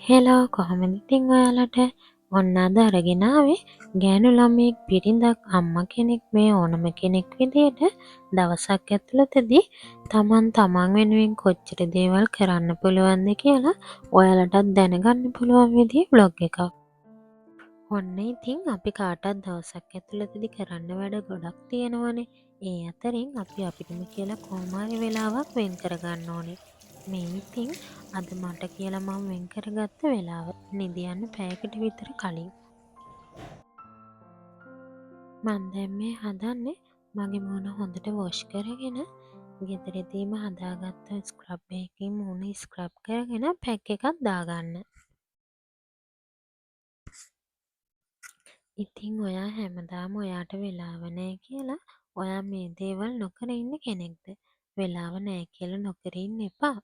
Hello කොහොමද ඉතින් ඔයාලට ඔන්න අද අරගෙන ආවේ ගෑනු ළමයෙක් බිරිඳක් අම්මා කෙනෙක් මේ ඕනම කෙනෙක් විදියට දවසක් ඇතුළතදී තමන් වෙනුවෙන් කොච්චර දේවල් කරන්න පුළුවන්ද කියලා ඔයාලටත් දැනගන්න පුළුවන් විදිහේ බ්ලොග් එකක්. ඔන්න ඉතින් අපි කාටත් දවසක් ඇතුළතදී කරන්න වැඩ ගොඩක් තියෙනවනේ. ඒ අතරින් අපි අපිටම කියලා කොහොම හරි වෙලාවක් වෙන් කරගන්න ඕනේ. මේ ඉතින් අද මට කියලා මම වෙන් කරගත්ත වෙලාව. නිදියන්න පැයකට විතර කලින්. මං දැන් මේ හදන්නේ මගේ මූණ හොඳට වොෂ් කරගෙන ගෙදරදීම හදාගත්ත ස්ක්‍රබ් එකකින් මූණ ස්ක්‍රබ් කරගෙන පැක් එකක් දාගන්න. ඉතින් ඔයා හැමදාම ඔයාට වෙලාව නෑ කියලා ඔයා මේ දේවල් නොකර ඉන්න කෙනෙක්ද? වෙලාව නෑ කියලා නොකර ඉන්න එපා.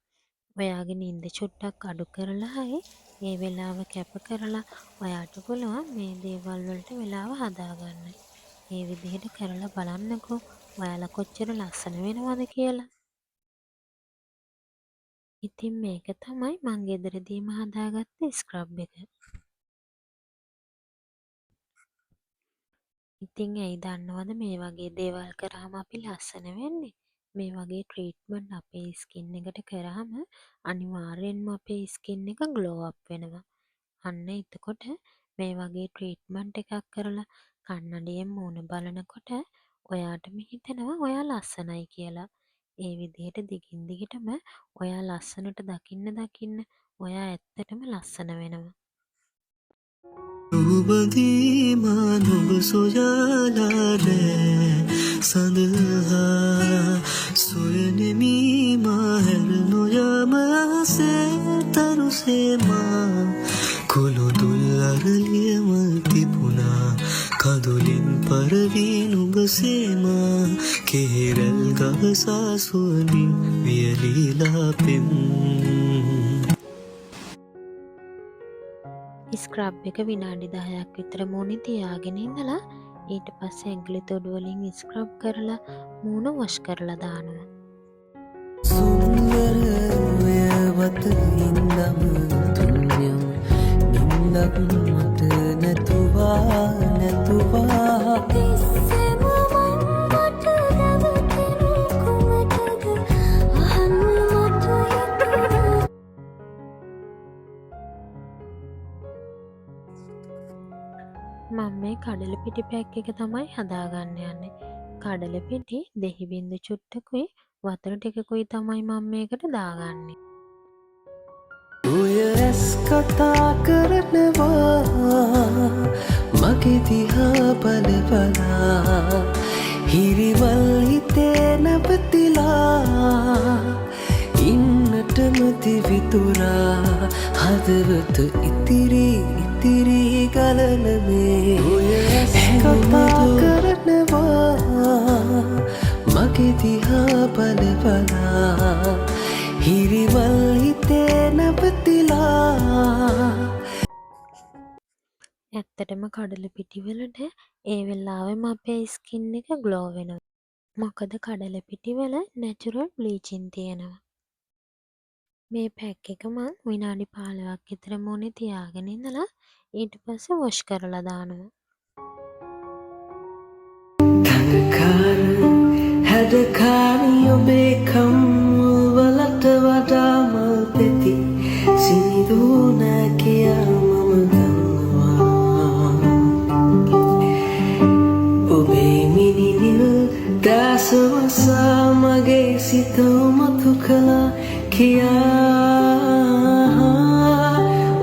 ඔයාගේ නින්ද චුට්ටක් අඩු කරලා හරි ඒ වෙලාව කැප කරලා ඔයාට පුළුවන් මේ දේවල් වලට වෙලාව හදාගන්න. ඒ විදිහට කරලා බලන්නකෝ ඔයාලා කොච්චර ලස්සන වෙනවද කියලා. ඉතින් මේක තමයි මං ගෙදරදීම හදාගත්ත ස්ක්‍රබ් එක. ඉතින් ඇයි දන්නවද මේ වගේ දේවල් කරාම අපි ලස්සන වෙන්නේ? මේ වගේ ට්‍රීට්මන්ට් අපේ ස්කින් එකට කරාම අනිවාර්යෙන්ම අපේ ස්කින් එක ග්ලෝ අප් වෙනවා. අන්න එතකොට මේ වගේ ට්‍රීට්මන්ට් එකක් කරලා කන්නඩියෙන් මූණ බලනකොට ඔයාටම හිතෙනවා ඔයා ලස්සනයි කියලා. ඒ විදිහට දිගින් දිගටම ඔයා ලස්සනට දකින්න ඔයා ඇත්තටම ලස්සන වෙනවා. නුඹදීමා නුඹ සොයාලාරෑ සඳහා සොයනෙමීමා හැර නොයාමසේ තරුසේමා කුළුදුල් අරලියම තිබුණා කදුලින් පරවී නුඹසේමා කෙහෙරැල් ගවසා සුවඳින් වියලීලා පෙම් ස්ක්‍රබ් එක විනාඩි 10ක් විතර මූණේ තියාගෙන ඉඳලා ඊට පස්සේ ඇඟිලි තොඩු වලින් ස්ක්‍රබ් කරලා මූණ වොෂ් කරලා දානවා. සුන්දරය වත ඉඳම තුන්යම් නින්දක් මට නැතුවා තිස්සෙම මට නැවතෙනු කුමටද අහන්න මට යතුරු මම මේ කඩල පිටි පැක් එක තමයි හදාගන්න යන්නේ. කඩල පිටි දෙහි බින්දු චුට්ටකුයි වතුර ටිකකුයි තමයි මම මේකට දාගන්නේ. ඔය ඇස් කතා කරනවා මගේ දිහා බල බලා හිරිවල් හිතේ නැවතිලා ඉන්නටම දිවිතුරා හදවත ඉතිරි ගලන මේ ඔය ඇස් කතා කරනවා මගේ දිහා බල බලා හිරිවල් හිතේ නැවතිලා ඇත්තටම කඩල පිටි වලට ඒ වෙලාවෙම අපේ ස්කින් එක ග්ලෝ වෙනවා. මොකද කඩල පිටි වල නැචරල් බ්ලීචින් තියෙනවා. මේ පැක් එක මං විනාඩි 15ක් විතර මූණේ තියාගෙන ඉඳලා ඊට පස්සේ වොෂ් කරලා දානවා. තනකාර හැඩකාරී ඔබේ කම්වලට වඩා මල් පෙති සිනිදුන කියා මම දන්නවා ඔබේ මිනිනිල් දැසවසා මගේ සිත උමතු කළා කියා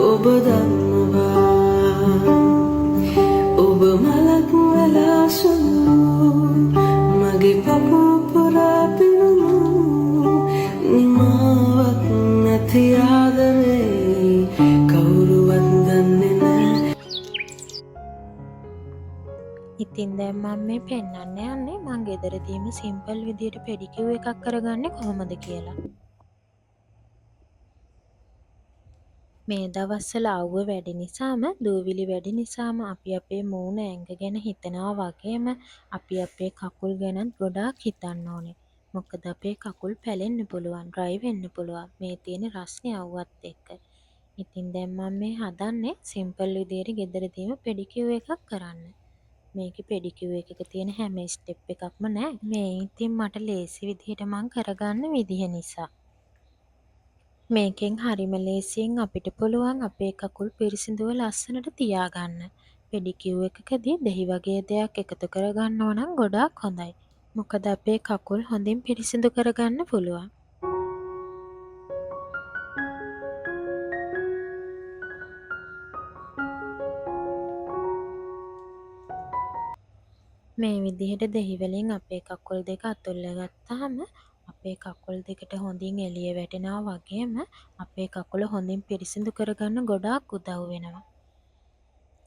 ඔබ දන්නවා ඔබ මලක් වෙලා සුළු මගේ පපුව පුරා පිරුණු නිමාවක් නැති ආදරේ කවුරුවත් දන්නේ නෑ. ඉතින් දැන් මම මේ පෙන්වන්න යන්නේ මං ගෙදරදීම සිම්පල් විදියට පෙඩිකියුර් එකක් කරගන්නේ කොහොමද කියලා. මේ දවස්වල අවුව වැඩි නිසාම දූවිලි වැඩි නිසාම අපි අපේ මූණ ඇඟ ගැන හිතනවා වගේම අපි අපේ කකුල් ගැනත් ගොඩාක් හිතන්න ඕනේ. මොකද අපේ කකුල් පැලෙන්න පුළුවන්, ඩ්‍රයි වෙන්න පුළුවන් මේ තියෙන රස්නේ අවුවත් එක්ක. ඉතින් දැන් මම මේ හදන්නේ සිම්පල් විදියට ගෙදරදීම පෙඩිකියුර් එකක් කරන්න. මේකේ පෙඩිකියුර් එකක තියෙන හැම ස්ටෙප් එකක්ම නෑ. මේ ඉතින් මට ලේසි විදිහට මං කරගන්න විදිහ නිසා. මේකෙන් හරිම ලේසියෙන් අපිට පුළුවන් අපේ කකුල් පිරිසිදුව ලස්සනට තියාගන්න. පෙඩිකියුර් එකකදී දෙහි වගේ දෙයක් එකතු කරගන්නවා නම් ගොඩාක් හොඳයි. මොකද අපේ කකුල් හොඳින් පිරිසිදු කරගන්න පුළුවන්. මේ විදිහට දෙහි වලින් අපේ කකුල් දෙක අතුල්ල ගත්තාම අපේ කකුල් දෙකට හොඳින් එළිය වැටෙනවා වගේම අපේ කකුල හොඳින් පිරිසිදු කරගන්න ගොඩාක් උදව් වෙනවා.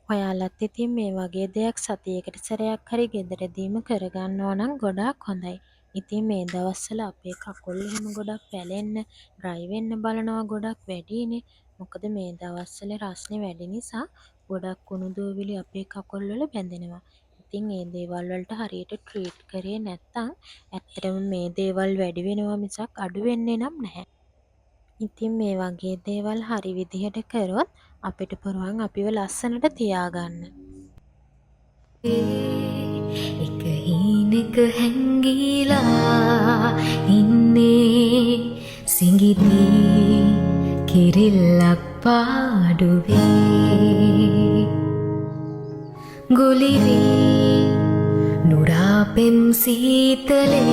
ඔයාලත් ඉතින් මේ වගේ දෙයක් සතියකට සැරයක් හරි ගෙදරදීම කරගන්නවා නම් ගොඩාක් හොඳයි. ඉතින් මේ දවස්වල අපේ කකුල් එහෙම ගොඩක් පැලෙන්න, ඩ්‍රයි වෙන්න බලනවා ගොඩක් වැඩිනේ. මොකද මේ දවස්වල රස්නේ වැඩි නිසා ගොඩක් කුණු දූවිලි අපේ කකුල් වල බැඳෙනවා. ඉතින් මේ දේවල් වලට හරියට ට්‍රීට් කරේ නැත්නම් ඇත්තටම මේ දේවල් වැඩි වෙනවා මිසක් අඩු වෙන්නේ නම් නැහැ. ඉතින් මේ වගේ දේවල් හරි විදිහට කරොත් අපිට පුළුවන් අපිව ලස්සනට තියාගන්න. එක හීනෙක හැංගීලා ඉන්නේ සිඟිති කිරිල්ලක් පාඩුවේ ගුලිවී නුරාපෙම් සීතලේ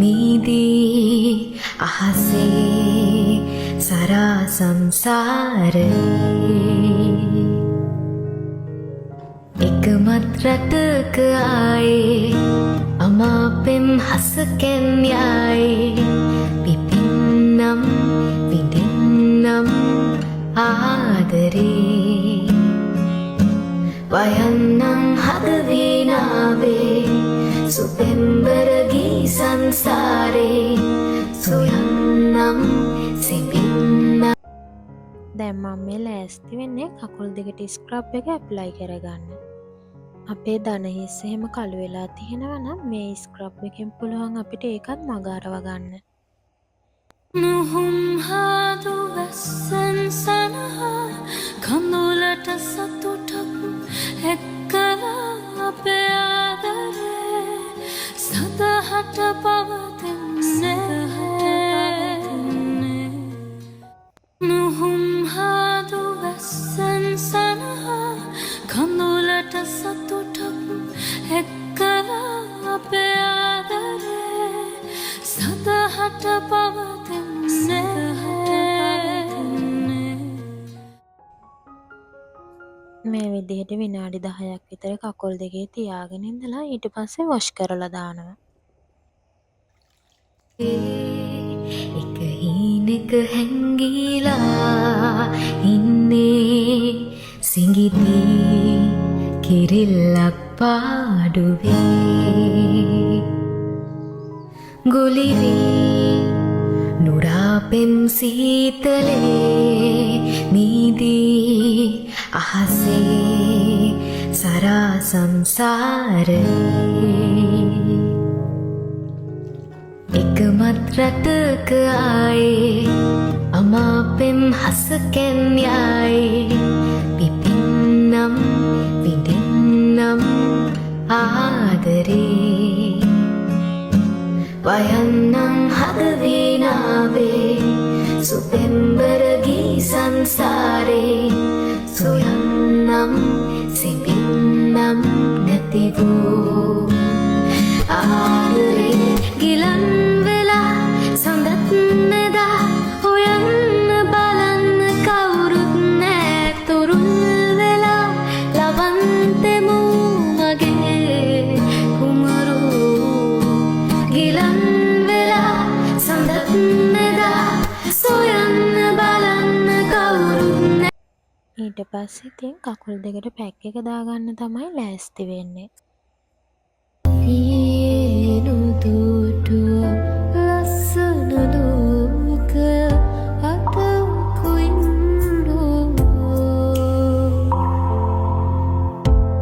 නීදී අහසේ සරා සංසාරේ එකමත් රටක ආයේ අමාපෙම් හසකෙන් යායේ පිපින්නම් විඳින්නම් ආදරේ වයන්නම් හදවීනාවේ සුපෙම්බරගී සංසාරේ සොයන්නම් සිපින්නම්. දැන් මම මේ ලෑස්ති වෙන්නේ කකුල් දෙකට ස්ක්‍රබ් එක ඇප්ලයි කරගන්න. අපේ දන හිස් එහෙම කළු වෙලා තියෙනවා නම් මේ ස්ක්‍රබ් එකෙන් පුළුවන් අපිට ඒකත් මග අරව ගන්න. නුහුම් හාදු වැස්සන් සනහා කඳුලට සතුටක් එක්කලා අපේ ආදරේ සදහට පවතින්නේ නුහුම් හාදු වැස්සන් සනහා කඳුලට සතුටක් එක්කලා අපේ ආදරේ සදහට පවතින්නේ. මේ විදිහට විනාඩි 10ක් විතර කකුල් දෙකේ තියාගෙන ඉඳලා ඊට පස්සේ වොෂ් කරලා දානවා. එක හීනෙක හැංගීලා ඉන්නේ සිඟිති කිරිල්ලක් පාඩුවේ ගුලිවී නුරාපෙම් සීතලේ නීදී අහසේ සරා සංසාරේ එකමත් රටක ආයේ අමාපෙම් හසකෙන් යායේ පිපින්නම් විඳින්නම් ආදරේ වයන්නම් හදවීනාවේ සුපෙම්බරගී සංසාරේ සොයන්නම් සිපින්නම් නැතිවූ ආදරේ ගිලන් වෙලා සඳත් නෙදා හොයන්න බලන්න කවුරුත් නෑ තුරුල් වෙලා ලවන්තෙමු මගේ කුමරු ගිලන් වෙලා සඳත් නෙදා සොයන්න බලන්න කවුරුත් නෑ. ඊට පස්සේ ඉතින් කකුල් දෙකට පැක් එක දාගන්න තමයි ලෑස්ති වෙන්නේ. නුදුටුව ලස්සන ලෝක අත කුයින්ඩෝ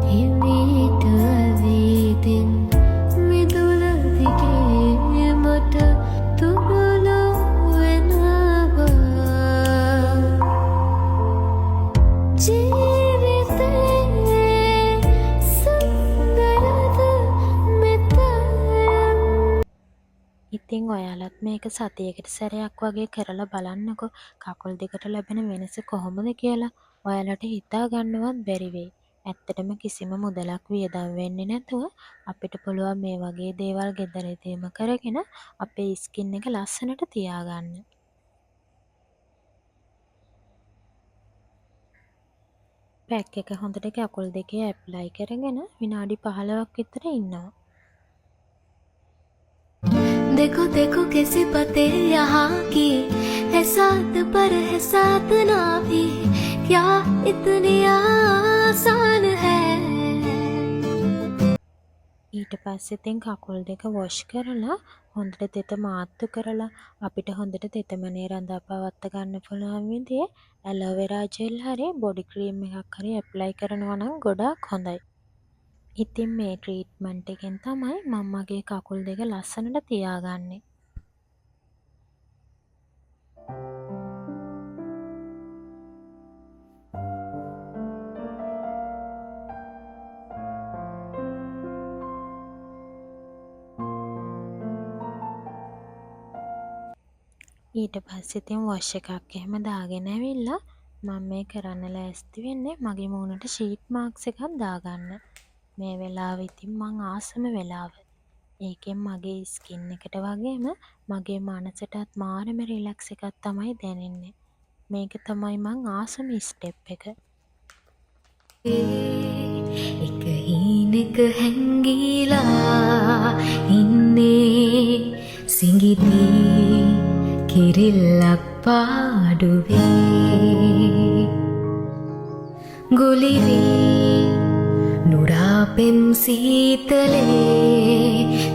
හිමිට වීදින් මිදුල දිගේ මට තුරුලු වෙනවා ඉතින් ඔයාලත් මේක සතියකට සැරයක් වගේ කරලා බලන්නකෝ කකුල් දෙකට ලැබෙන වෙනස කොහොමද කියලා. ඔයාලට හිතා ගන්නවත් බැරි වෙයි. ඇත්තටම කිසිම මුදලක් වියදම් වෙන්නේ නැතුව අපිට පුළුවන් මේ වගේ දේවල් ගෙදරදීම කරගෙන අපේ ස්කින් එක ලස්සනට තියාගන්න. පැක් එක හොඳට කකුල් දෙකේ ඇප්ලයි කරගෙන විනාඩි 15ක් විතර ඉන්නවා. देखो देखो कैसी बातें यहाँ की है साथ पर है साथ ना भी क्या इतनी आसान है ඊට පස්සේ ඉතින් කකුල් දෙක වොෂ් කරලා හොඳට තෙත මාත්තු කරලා අපිට හොඳට තෙතමනේ රඳා පවත්වා ගන්න පුළුවන් විදිහේ ඇලෝවෙරා ජෙල් හරි බොඩි ක්‍රීම් එකක් හරි ඇප්ලයි කරනවා නම් ගොඩාක් හොඳයි. ඉතින් මේ ට්‍රීට්මන්ට් එකෙන් තමයි මම මගේ කකුල් දෙක ලස්සනට තියාගන්නේ. ඊට පස්සේ ඉතින් වොෂ් එකක් එහෙම දාගෙන ඇවිල්ලා මම මේ කරන්න ලෑස්ති වෙන්නේ මගේ මූණට ෂීට් මාක්ස් එකක් දාගන්න. මේ වෙලාවෙ ඉතින් මං ආසම වෙලාව. ඒකෙන් මගේ ස්කින් එකට වගේම මගේ මනසටත් මාරම රිලැක්ස් එකක් තමයි දැනෙන්නේ. මේක තමයි මං ආසම ස්ටෙප් එක. එක හීනෙක හැංගීලා ඉන්නේ සිඟිති කිරිල්ලක් පාඩුවේ ගුලිවී නුරාපෙම් සීතලේ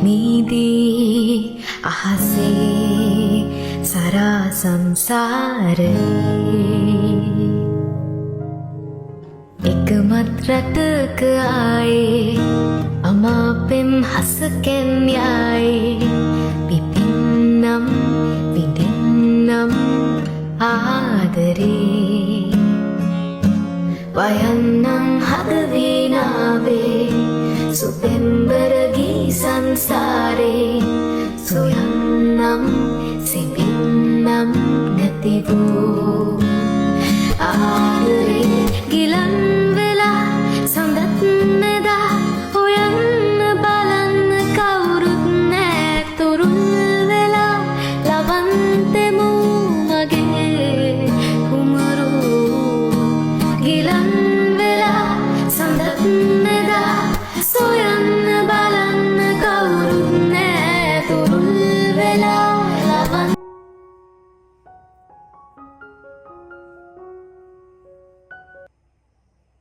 නීදී අහසේ සරා සංසාරේ එකමත් රටක ආයේ අමාපෙම් හසකෙන් යායේ පිපින්නම් විඳින්නම් ආදරේ වයන්නම් හදවීනාවේ සුපෙම්බරගී සංසාරේ සොයන්නම් සිපින්නම් නැතිවූ ආදරේ ගිලන් වෙලා සඳත් මෙදා හොයන්න බලන්න කවුරුත් නෑ තුරුල් වෙලා ලවන්තෙමු මගේ කුමරු ගිලන් වෙලා සඳත් මෙදා සොයන්න බලන්න කවුරුත් නෑ තුරුල් වෙලා ලවන්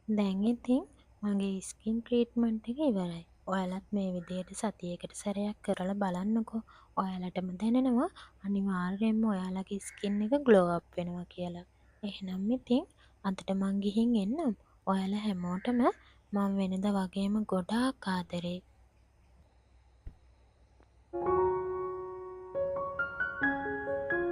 දැන් ඉතින් මගේ ස්කින් ට්‍රීට්මන්ට් එක ඉවරයි. ඔයාලත් මේ විදිහට සතියකට සැරයක් කරලා බලන්නකෝ. ඔයාලටම දැනෙනවා අනිවාර්යයෙන්ම ඔයාලගේ ස්කින් එක ග්ලෝ අප් වෙනවා කියලා. එහෙනම් ඉතින් අදට මං ගිහින් එන්නම්. ඔයාලා හැමෝටම මම වෙනද වගේම ගොඩාක් ආදරේ.